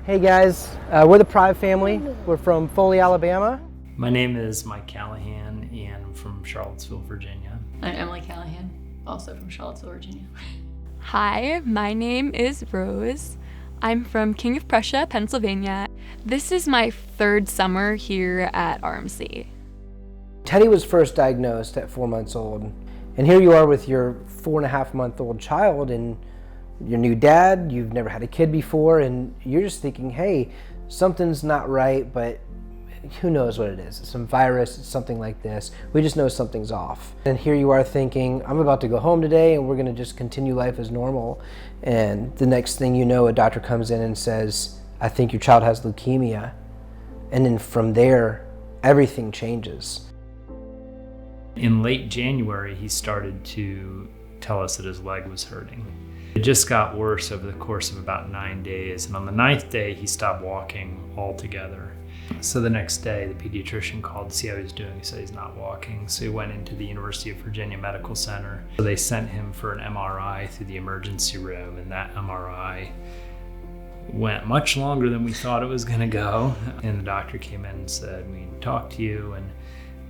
Hey guys, we're the Prive family. We're from Foley, Alabama. My name is Mike Callahan and I'm from Charlottesville, Virginia. I'm Emily Callahan, also from Charlottesville, Virginia. Hi, my name is Rose. I'm from King of Prussia, Pennsylvania. This is my third summer here at RMC. Teddy was first diagnosed at 4 months old, and here you are with your 4.5-month-old child and your new dad. You've never had a kid before, and you're just thinking, hey, something's not right, but who knows what it is? It's some virus, it's something like this. We just know something's off. And here you are thinking, I'm about to go home today and we're gonna just continue life as normal. And the next thing you know, a doctor comes in and says, I think your child has leukemia. And then from there, everything changes. In late January, he started to tell us that his leg was hurting. It just got worse over the course of about 9 days, and on the 9th day, he stopped walking altogether. So the next day, the pediatrician called to see how he was doing. He said he's not walking, so he went into the University of Virginia Medical Center. So they sent him for an MRI through the emergency room, and that MRI went much longer than we thought it was gonna go. And the doctor came in and said, we need to talk to you, and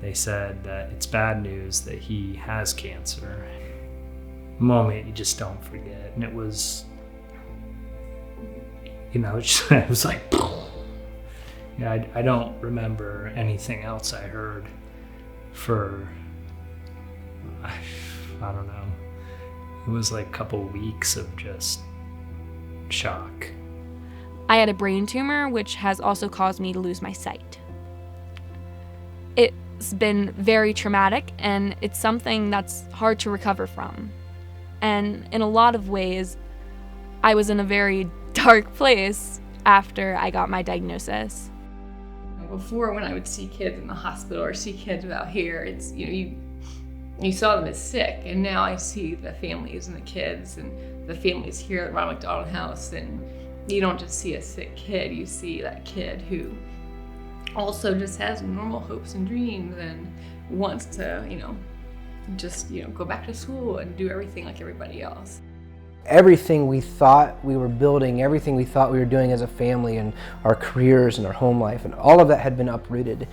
they said that it's bad news that he has cancer. Moment you just don't forget, and it was, it was like, yeah, I don't remember anything else I heard for, I don't know, it was like a couple weeks of just shock. I had a brain tumor, which has also caused me to lose my sight. It's been very traumatic, and it's something that's hard to recover from. And in a lot of ways, I was in a very dark place after I got my diagnosis. Before, when I would see kids in the hospital or see kids out here, it's, you saw them as sick, and now I see the families and the kids and the families here at Ronald McDonald House, and you don't just see a sick kid, you see that kid who also just has normal hopes and dreams and wants to, go back to school and do everything like everybody else. Everything we thought we were building, everything we thought we were doing as a family and our careers and our home life, and all of that had been uprooted.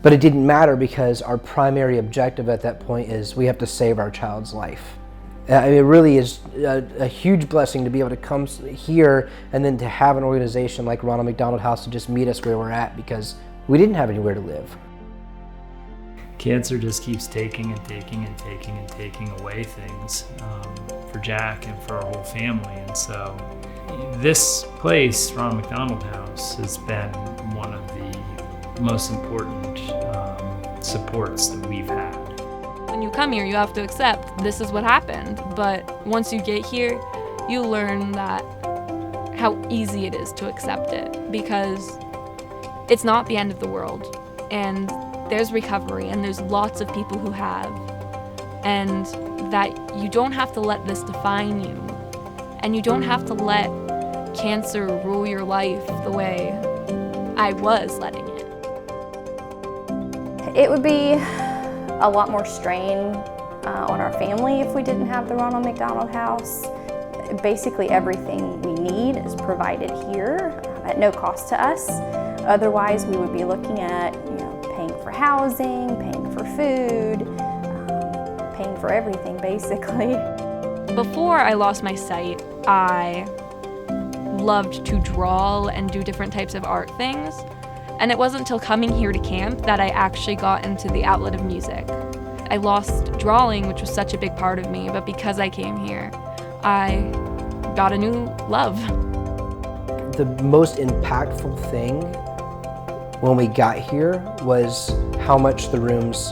But it didn't matter because our primary objective at that point is we have to save our child's life. I mean, it really is a huge blessing to be able to come here and then to have an organization like Ronald McDonald House to just meet us where we're at, because we didn't have anywhere to live. Cancer just keeps taking and taking and taking and taking away things for Jack and for our whole family. And so this place, Ronald McDonald House, has been one of the most important supports that we've had. When you come here, you have to accept this is what happened. But once you get here, you learn that how easy it is to accept it, because it's not the end of the world. And there's recovery, and there's lots of people who have, and that you don't have to let this define you, and you don't have to let cancer rule your life the way I was letting it. It would be a lot more strain on our family if we didn't have the Ronald McDonald House. Basically everything we need is provided here at no cost to us. Otherwise, we would be looking at paying for housing, paying for food, paying for everything basically. Before I lost my sight, I loved to draw and do different types of art things. And it wasn't until coming here to camp that I actually got into the outlet of music. I lost drawing, which was such a big part of me, but because I came here, I got a new love. The most impactful thing when we got here was how much the rooms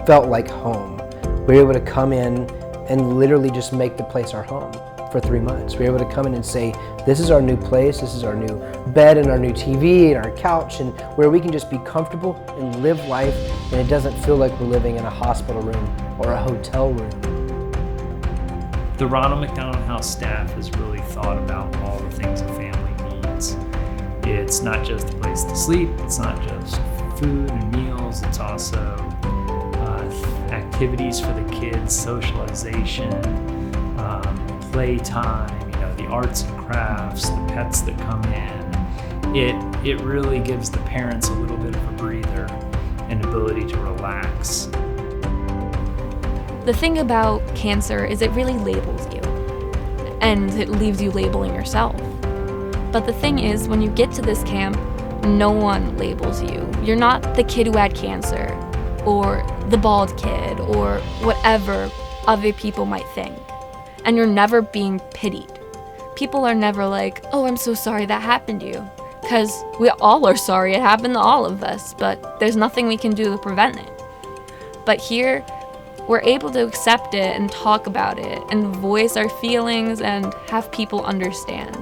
felt like home. We were able to come in and literally just make the place our home for 3 months. We were able to come in and say, this is our new place, this is our new bed and our new TV and our couch, and where we can just be comfortable and live life, and it doesn't feel like we're living in a hospital room or a hotel room. The Ronald McDonald House staff has really thought about all the things a family needs. It's not just a place to sleep, it's not just food and meals, it's also activities for the kids, socialization, playtime, the arts and crafts, the pets that come in, it really gives the parents a little bit of a breather and ability to relax. The thing about cancer is it really labels you, and it leaves you labeling yourself. But the thing is, when you get to this camp, no one labels you. You're not the kid who had cancer, or the bald kid, or whatever other people might think. And you're never being pitied. People are never like, oh, I'm so sorry that happened to you. Because we all are sorry it happened to all of us, but there's nothing we can do to prevent it. But here, we're able to accept it and talk about it and voice our feelings and have people understand.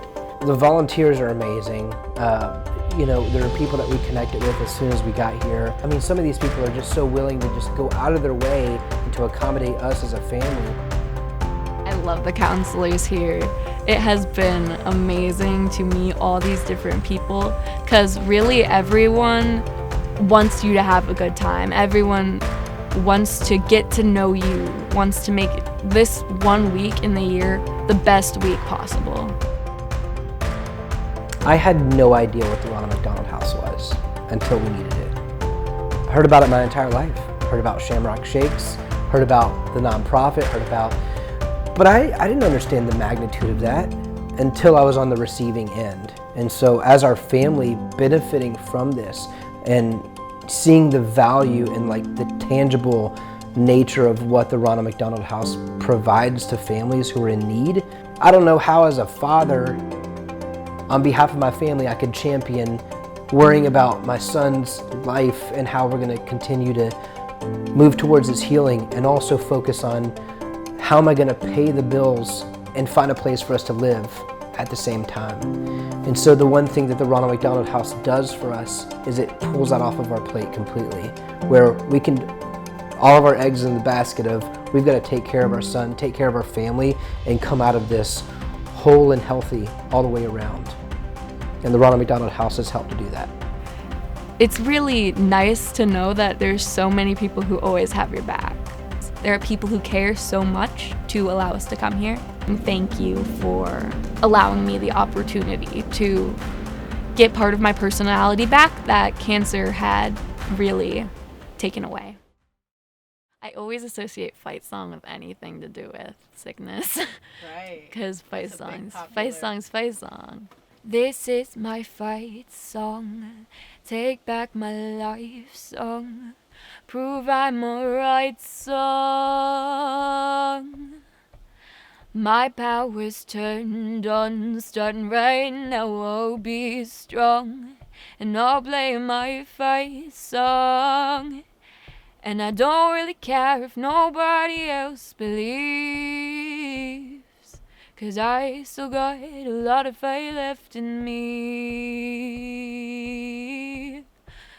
The volunteers are amazing. There are people that we connected with as soon as we got here. I mean, some of these people are just so willing to just go out of their way and to accommodate us as a family. I love the counselors here. It has been amazing to meet all these different people, because really everyone wants you to have a good time. Everyone wants to get to know you, wants to make this 1 week in the year the best week possible. I had no idea what the Ronald McDonald House was until we needed it. I heard about it my entire life. Heard about Shamrock Shakes, heard about the nonprofit, but I didn't understand the magnitude of that until I was on the receiving end. And so as our family benefiting from this and seeing the value and like the tangible nature of what the Ronald McDonald House provides to families who are in need, I don't know how as a father, on behalf of my family, I could champion worrying about my son's life and how we're going to continue to move towards his healing, and also focus on how am I going to pay the bills and find a place for us to live at the same time. And so the one thing that the Ronald McDonald House does for us is it pulls that off of our plate completely, where we can, all of our eggs in the basket of we've got to take care of our son, take care of our family, and come out of this whole and healthy all the way around. And the Ronald McDonald House has helped to do that. It's really nice to know that there's so many people who always have your back. There are people who care so much to allow us to come here. And thank you for allowing me the opportunity to get part of my personality back that cancer had really taken away. I always associate fight song with anything to do with sickness. Right. Because fight song. This is my fight song. Take back my life song. Prove I'm a right song. My power's turned on, starting right now. I'll be strong, and I'll play my fight song. And I don't really care if nobody else believes, 'cause I still got a lot of fight left in me.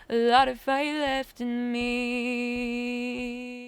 A lot of fight left in me.